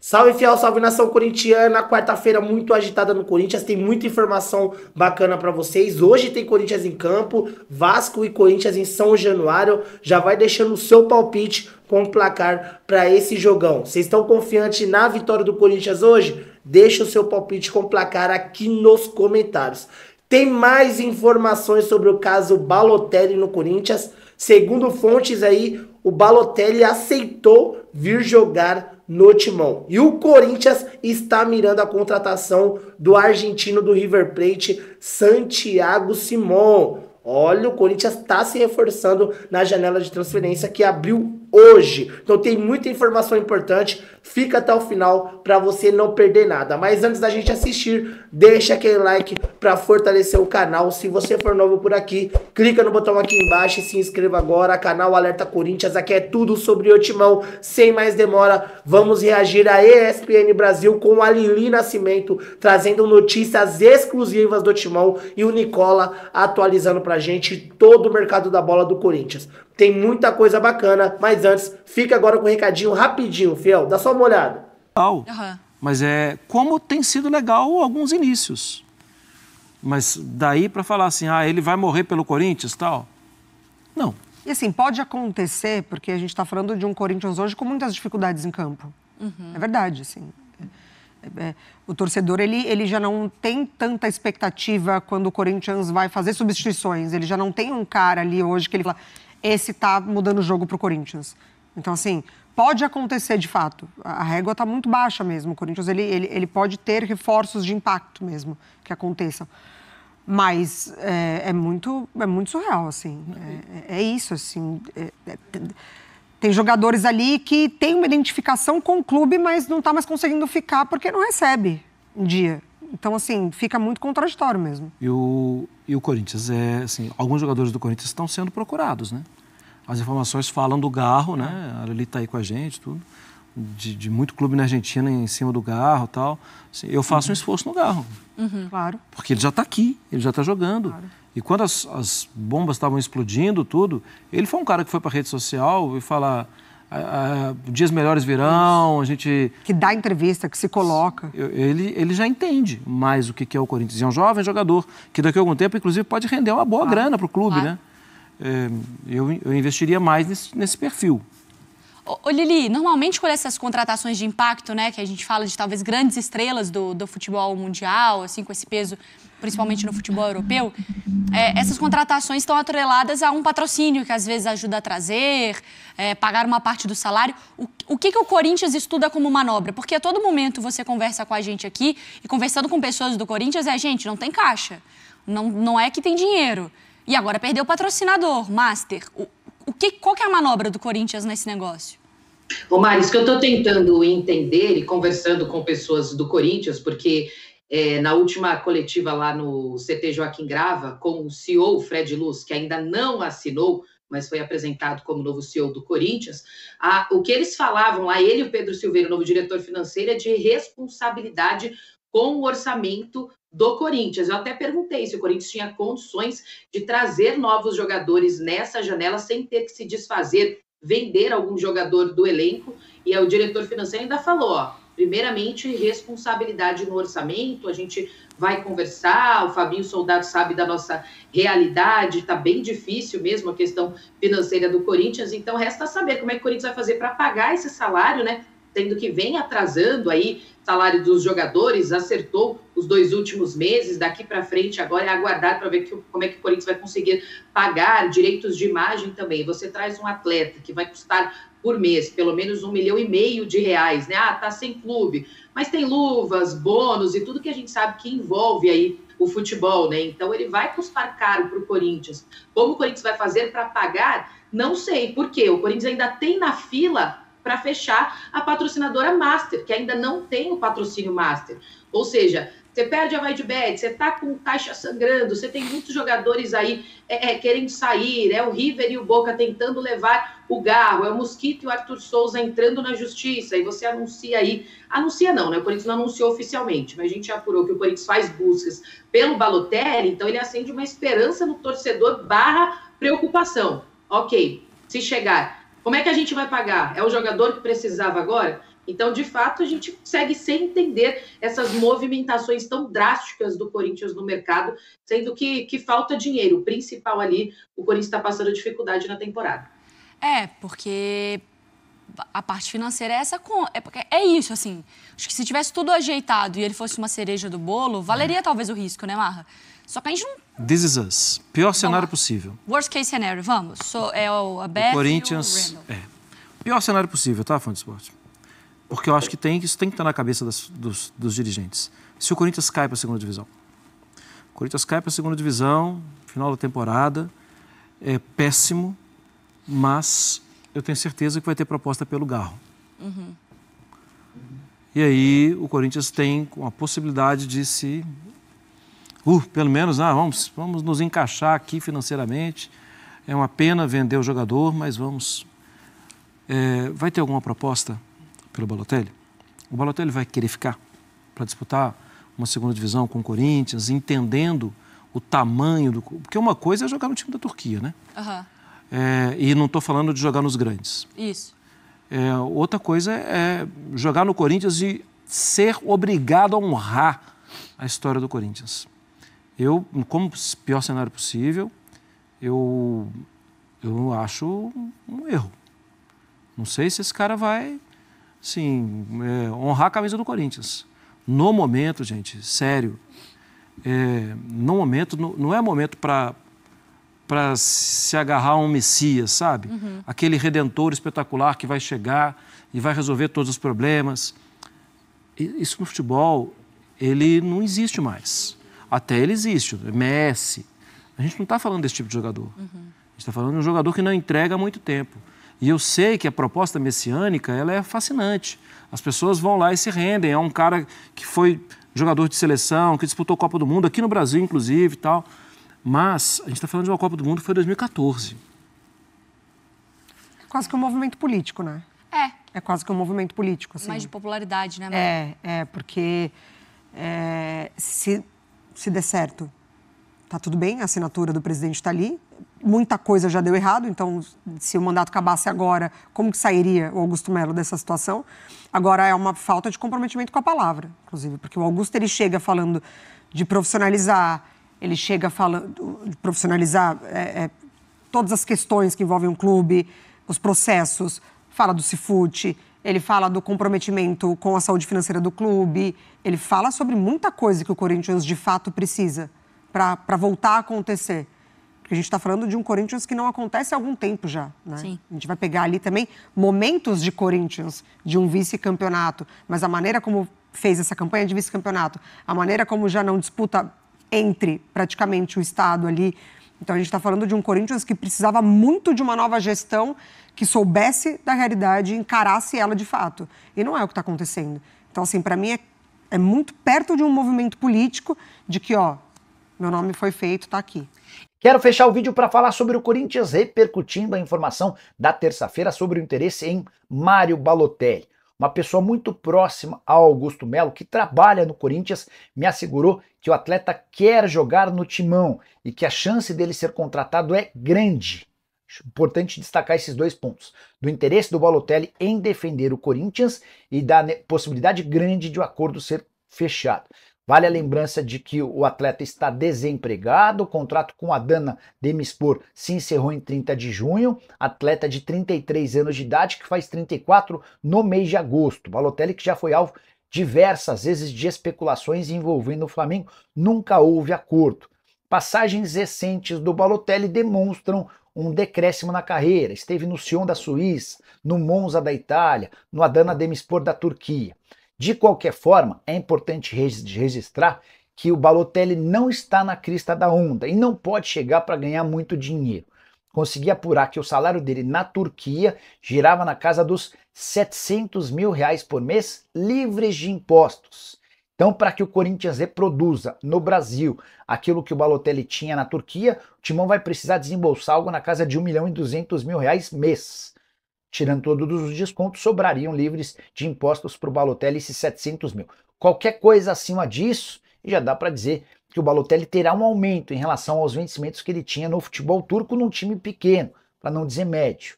Salve, fiel, salve nação corintiana. Quarta-feira muito agitada no Corinthians, tem muita informação bacana pra vocês. Hoje tem Corinthians em campo, Vasco e Corinthians em São Januário. Já vai deixando o seu palpite com o placar pra esse jogão. Vocês estão confiantes na vitória do Corinthians hoje? Deixa o seu palpite com o placar aqui nos comentários. Tem mais informações sobre o caso Balotelli no Corinthians. Segundo fontes aí, o Balotelli aceitou vir jogar no Timão. E o Corinthians está mirando a contratação do argentino do River Plate, Santiago Simón. Olha, o Corinthians está se reforçando na janela de transferência que abriu hoje. Então tem muita informação importante. Fica até o final para você não perder nada. Mas antes da gente assistir, deixa aquele like para fortalecer o canal. Se você for novo por aqui, clica no botão aqui embaixo e se inscreva agora. Canal Alerta Corinthians, aqui é tudo sobre o Timão. Sem mais demora, vamos reagir à ESPN Brasil com a Lili Nascimento, trazendo notícias exclusivas do Timão e o Nicola atualizando pra gente todo o mercado da bola do Corinthians. Tem muita coisa bacana, mas antes, fica agora com um recadinho rapidinho, fiel. Dá só uma olhada. Mas como tem sido legal alguns inícios. Mas daí para falar assim, ele vai morrer pelo Corinthians e tal? Não. E assim, pode acontecer, porque a gente está falando de um Corinthians hoje com muitas dificuldades em campo. É verdade, assim. O torcedor, ele já não tem tanta expectativa quando o Corinthians vai fazer substituições. Ele já não tem um cara ali hoje que ele fala, esse tá mudando o jogo pro Corinthians. Então, assim, pode acontecer de fato. A régua tá muito baixa mesmo. O Corinthians, ele pode ter reforços de impacto mesmo que aconteçam. Mas é muito surreal, assim. É isso, assim. Tem jogadores ali que têm uma identificação com o clube, mas não tá mais conseguindo ficar porque não recebe um dia. Então, assim, fica muito contraditório mesmo. E o Corinthians, assim, alguns jogadores do Corinthians estão sendo procurados, né? As informações falam do Garro, né? A Arely tá aí com a gente, tudo. De muito clube na Argentina em cima do Garro e tal. Assim, eu faço um esforço no Garro. Claro. Porque ele já tá aqui, ele já tá jogando. Claro. E quando as bombas estavam explodindo, tudo, ele foi um cara que foi pra rede social e falar... dias melhores virão, a gente... Que dá entrevista, que se coloca. Ele já entende mais o que é o Corinthians. É um jovem jogador que daqui a algum tempo, inclusive, pode render uma boa grana para o clube, né? Eu investiria mais nesse perfil. Ô Lili, normalmente com essas contratações de impacto, né, que a gente fala de talvez grandes estrelas do futebol mundial, assim, com esse peso, principalmente no futebol europeu, essas contratações estão atreladas a um patrocínio que às vezes ajuda a trazer, pagar uma parte do salário. O que o Corinthians estuda como manobra? Porque a todo momento você conversa com a gente aqui e conversando com pessoas do Corinthians, gente, não tem caixa, não é que tem dinheiro. E agora perdeu o patrocinador, Master. Qual que é a manobra do Corinthians nesse negócio? Ô Mari, isso que eu estou tentando entender e conversando com pessoas do Corinthians, porque na última coletiva lá no CT Joaquim Grava, com o CEO Fred Luz, que ainda não assinou, mas foi apresentado como novo CEO do Corinthians, o que eles falavam lá, ele e o Pedro Silveira, novo diretor financeiro, é de responsabilidade com o orçamento do Corinthians. Eu até perguntei se o Corinthians tinha condições de trazer novos jogadores nessa janela sem ter que se desfazer, vender algum jogador do elenco, e o diretor financeiro ainda falou, primeiramente, responsabilidade no orçamento, a gente vai conversar, o Fabinho Soldado sabe da nossa realidade, está bem difícil mesmo a questão financeira do Corinthians, então resta saber como é que o Corinthians vai fazer para pagar esse salário, né? Tendo que vem atrasando aí salário dos jogadores, acertou os 2 últimos meses, daqui para frente agora é aguardar para ver como é que o Corinthians vai conseguir pagar direitos de imagem também. Você traz um atleta que vai custar por mês pelo menos R$1,5 milhão, né? Tá sem clube, mas tem luvas, bônus e tudo que a gente sabe que envolve aí o futebol, né? Então ele vai custar caro para o Corinthians. Como o Corinthians vai fazer para pagar? Não sei, por quê? O Corinthians ainda tem na fila para fechar a patrocinadora Master, que ainda não tem o patrocínio Master. Ou seja, você perde a Vaidbet, você está com caixa sangrando, você tem muitos jogadores aí querendo sair, o River e o Boca tentando levar o Garro, o Mosquito e o Arthur Souza entrando na justiça, e você anuncia aí, anuncia não, né? O Corinthians não anunciou oficialmente, mas a gente já apurou que o Corinthians faz buscas pelo Balotelli, então ele acende uma esperança no torcedor / preocupação. Ok, se chegar... Como é que a gente vai pagar? É o jogador que precisava agora? Então, de fato, a gente segue sem entender essas movimentações tão drásticas do Corinthians no mercado, sendo que falta dinheiro. O principal ali, o Corinthians está passando dificuldade na temporada. Porque a parte financeira é isso, assim. Acho que se tivesse tudo ajeitado e ele fosse uma cereja do bolo, valeria talvez o risco, né, Marra? Só que a gente não... This is us. Pior cenário possível. Worst case scenario, vamos. É o Abel Corinthians, e o Randall. Pior cenário possível, tá, Fã de Esporte? Porque eu acho que isso tem que estar na cabeça dos dirigentes. Se o Corinthians cai para a segunda divisão. O Corinthians cai para a segunda divisão, final da temporada, é péssimo, mas eu tenho certeza que vai ter proposta pelo Garro. Uhum. E aí o Corinthians tem a possibilidade de se... pelo menos, vamos nos encaixar aqui financeiramente. É uma pena vender o jogador, mas vamos... vai ter alguma proposta pelo Balotelli? O Balotelli vai querer ficar para disputar uma segunda divisão com o Corinthians, entendendo o tamanho do... Porque uma coisa é jogar no time da Turquia, né? Uhum. E não estou falando de jogar nos grandes. Isso. Outra coisa é jogar no Corinthians e ser obrigado a honrar a história do Corinthians. Eu, como pior cenário possível, eu acho um erro. Não sei se esse cara vai, sim, honrar a camisa do Corinthians. No momento, gente, sério, no momento, não é momento para se agarrar a um Messias, sabe? Uhum. Aquele redentor espetacular que vai chegar e vai resolver todos os problemas. Isso no futebol, ele não existe mais. Até ele existe, Messi. A gente não está falando desse tipo de jogador. Uhum. A gente está falando de um jogador que não entrega há muito tempo. E eu sei que a proposta messiânica, ela é fascinante. As pessoas vão lá e se rendem. É um cara que foi jogador de seleção, que disputou a Copa do Mundo, aqui no Brasil, inclusive, e tal. Mas a gente está falando de uma Copa do Mundo que foi em 2014. É quase que um movimento político, né? É quase que um movimento político, assim. Mais de popularidade, né, Maria? Porque se der certo, tá tudo bem, a assinatura do presidente está ali. Muita coisa já deu errado, então, se o mandato acabasse agora, como que sairia o Augusto Melo dessa situação? Agora, é uma falta de comprometimento com a palavra, inclusive, porque o Augusto, ele chega falando de profissionalizar, ele chega falando de profissionalizar todas as questões que envolvem um clube, os processos, fala do Cifute, ele fala do comprometimento com a saúde financeira do clube, ele fala sobre muita coisa que o Corinthians, de fato, precisa para voltar a acontecer. Porque a gente está falando de um Corinthians que não acontece há algum tempo já, né? Sim. A gente vai pegar ali também momentos de Corinthians, de um vice-campeonato, mas a maneira como fez essa campanha de vice-campeonato, a maneira como já não disputa entre praticamente o Estado ali. Então a gente está falando de um Corinthians que precisava muito de uma nova gestão que soubesse da realidade e encarasse ela de fato. E não é o que está acontecendo. Então, assim, para mim é muito perto de um movimento político de que, meu nome foi feito, está aqui. Quero fechar o vídeo para falar sobre o Corinthians repercutindo a informação da terça-feira sobre o interesse em Mário Balotelli. Uma pessoa muito próxima ao Augusto Melo, que trabalha no Corinthians, me assegurou que o atleta quer jogar no Timão e que a chance dele ser contratado é grande. Importante destacar esses dois pontos, do interesse do Balotelli em defender o Corinthians e da possibilidade grande de o acordo ser fechado. Vale a lembrança de que o atleta está desempregado, o contrato com a Adana Demirspor se encerrou em 30 de junho, atleta de 33 anos de idade que faz 34 no mês de agosto. Balotelli, que já foi alvo diversas vezes de especulações envolvendo o Flamengo, nunca houve acordo. Passagens recentes do Balotelli demonstram um decréscimo na carreira. Esteve no Sion da Suíça, no Monza da Itália, no Adana Demirspor da Turquia. De qualquer forma, é importante registrar que o Balotelli não está na crista da onda e não pode chegar para ganhar muito dinheiro. Consegui apurar que o salário dele na Turquia girava na casa dos 700 mil reais por mês, livres de impostos. Então, para que o Corinthians reproduza no Brasil aquilo que o Balotelli tinha na Turquia, o Timão vai precisar desembolsar algo na casa de 1.200.000 reais mês. Tirando todos os descontos, sobrariam livres de impostos para o Balotelli esses 700 mil. Qualquer coisa acima disso, já dá para dizer que o Balotelli terá um aumento em relação aos vencimentos que ele tinha no futebol turco num time pequeno, para não dizer médio.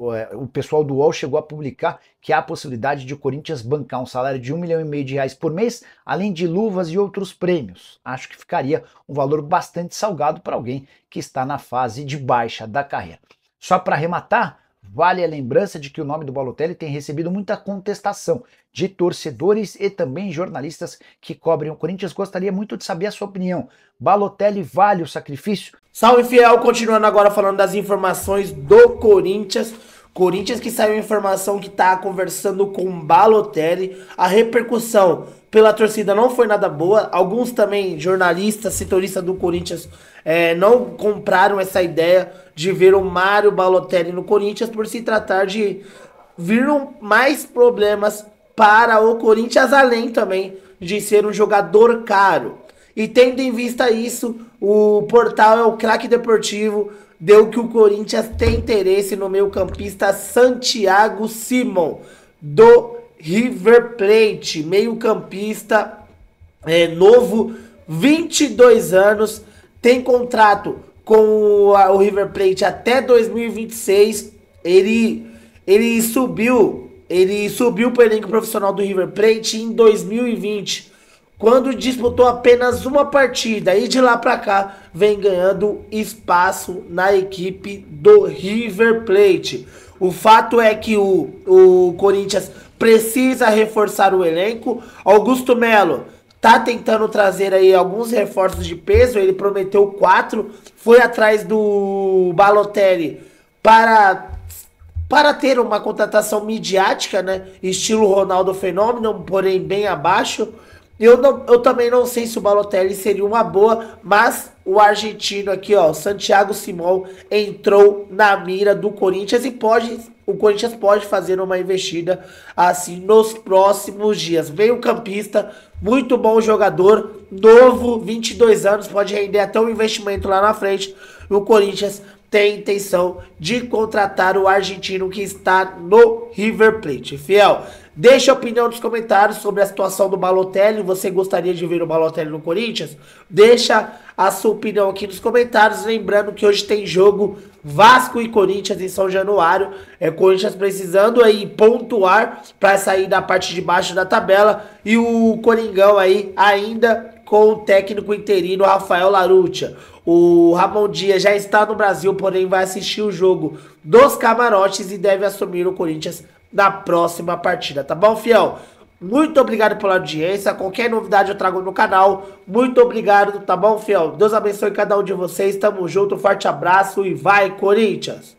o pessoal do UOL chegou a publicar que há a possibilidade de o Corinthians bancar um salário de R$1,5 milhão por mês, além de luvas e outros prêmios. Acho que ficaria um valor bastante salgado para alguém que está na fase de baixa da carreira. Só para arrematar, vale a lembrança de que o nome do Balotelli tem recebido muita contestação de torcedores e também jornalistas que cobrem o Corinthians. Gostaria muito de saber a sua opinião. Balotelli vale o sacrifício? Salve, fiel! Continuando agora falando das informações do Corinthians. Corinthians que saiu informação que tá conversando com o Balotelli. A repercussão pela torcida não foi nada boa. Alguns também, jornalistas, setoristas do Corinthians, não compraram essa ideia de ver o Mário Balotelli no Corinthians por se tratar de vir mais problemas para o Corinthians, além também de ser um jogador caro. E tendo em vista isso, o portal É o Craque Deportivo deu que o Corinthians tem interesse no meio-campista Santiago Simon, do River Plate, meio-campista novo, 22 anos, tem contrato com o River Plate até 2026. Ele subiu para o elenco profissional do River Plate em 2020, quando disputou apenas uma partida, e de lá para cá vem ganhando espaço na equipe do River Plate. O fato é que o Corinthians precisa reforçar o elenco. Augusto Melo tá tentando trazer aí alguns reforços de peso, ele prometeu 4, foi atrás do Balotelli para ter uma contratação midiática, né, estilo Ronaldo Fenômeno, porém bem abaixo. Eu também não sei se o Balotelli seria uma boa, mas o argentino aqui, ó, Santiago Simon, entrou na mira do Corinthians e o Corinthians pode fazer uma investida assim nos próximos dias. Meio-campista, muito bom jogador, novo, 22 anos, pode render até um investimento lá na frente. O Corinthians tem intenção de contratar o argentino que está no River Plate. Fiel, deixa a opinião nos comentários sobre a situação do Balotelli. Você gostaria de ver o Balotelli no Corinthians? Deixa a sua opinião aqui nos comentários. Lembrando que hoje tem jogo Vasco e Corinthians em São Januário. Corinthians precisando aí pontuar para sair da parte de baixo da tabela. E o Coringão aí ainda com o técnico interino Rafael Larutia. O Ramon Dias já está no Brasil, porém vai assistir o jogo dos camarotes e deve assumir o Corinthians na próxima partida, tá bom, fiel? Muito obrigado pela audiência, qualquer novidade eu trago no canal. Muito obrigado, tá bom, fiel? Deus abençoe cada um de vocês, tamo junto, forte abraço e vai, Corinthians!